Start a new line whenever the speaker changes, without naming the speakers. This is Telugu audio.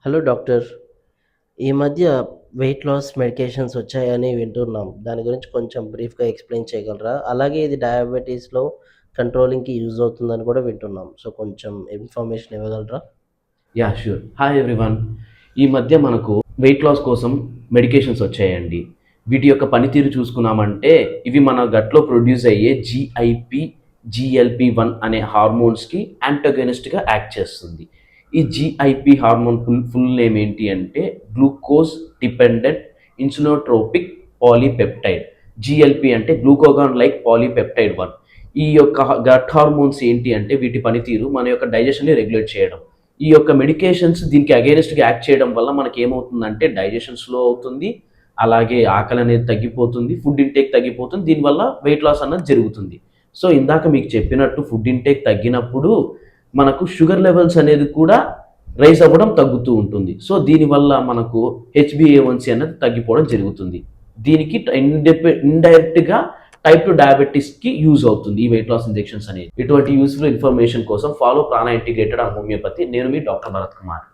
Hello doctor. ఈ మధ్య వెయిట్ లాస్ మెడికేషన్స్ వచ్చాయని వింటున్నాం. దాని గురించి కొంచెం బ్రీఫ్‌గా ఎక్స్‌ప్లెయిన్ చేయగలరా? అలాగే ఇది డయాబెటిస్‌లో కంట్రోలింగ్‌కి యూజ్ అవుతుందని కూడా వింటున్నాం. సో, కొంచెం ఇన్ఫర్మేషన్ ఇవ్వగలరా?
ష్యూర్. Hi everyone. ఈ మధ్య మనకు వెయిట్ లాస్ కోసం మెడికేషన్స్ వచ్చాయండి. వీటి యొక్క పనితీరు చూసుకున్నామంటే ఇవి మన గట్‌లో ప్రొడ్యూస్ అయ్యే జీఐపీ, జీఎల్‌పీ-1 అనే హార్మోన్స్‌కి యాంటాగనిస్ట్‌గా యాక్ట్ చేస్తుంది. ఈ జీఐపీ హార్మోన్ ఫుల్ నేమ్ ఏంటి అంటే గ్లూకోజ్ డిపెండెంట్ ఇన్సులినోట్రోపిక్ పాలీపెప్టైడ్. జీఎల్‌పీ అంటే గ్లూకోగాన్ లైక్ పాలీపెప్టైడ్ 1. ఈ యొక్క గట్ హార్మోన్స్ ఏంటి అంటే వీటి పనితీరు మన యొక్క డైజెషన్‌ని రెగ్యులేట్ చేయడం. ఈ యొక్క మెడికేషన్స్ దీనికి అగైనెస్ట్‌గా యాక్ట్ చేయడం వల్ల మనకేమవుతుందంటే డైజెషన్ స్లో అవుతుంది. అలాగే ఆకలి అనేది తగ్గిపోతుంది. ఫుడ్ ఇంటేక్ తగ్గిపోతుంది. దీనివల్ల వెయిట్ లాస్ అన్నది జరుగుతుంది. సో, ఇందాక మీకు చెప్పినట్టు ఫుడ్ ఇంటేక్ తగ్గినప్పుడు మనకు షుగర్ లెవెల్స్ అనేది కూడా రైజ్ అవ్వడం తగ్గుతూ ఉంటుంది. సో, దీనివల్ల మనకు హెచ్‌బీఏవన్సీ అనేది తగ్గిపోవడం జరుగుతుంది. దీనికి ఇండైరెక్ట్‌గా టైప్ 2 డయాబెటిస్‌కి యూజ్ అవుతుంది ఈ వెయిట్ లాస్ ఇంజెక్షన్స్ అనేవి. ఇటువంటి యూస్‌ఫుల్ ఇన్ఫర్మేషన్ కోసం ఫాలో ప్రాణ ఇంటిగ్రేటెడ్ అండ్ హోమియోపతి. నేను మీ డాక్టర్ భరత్ కుమార్.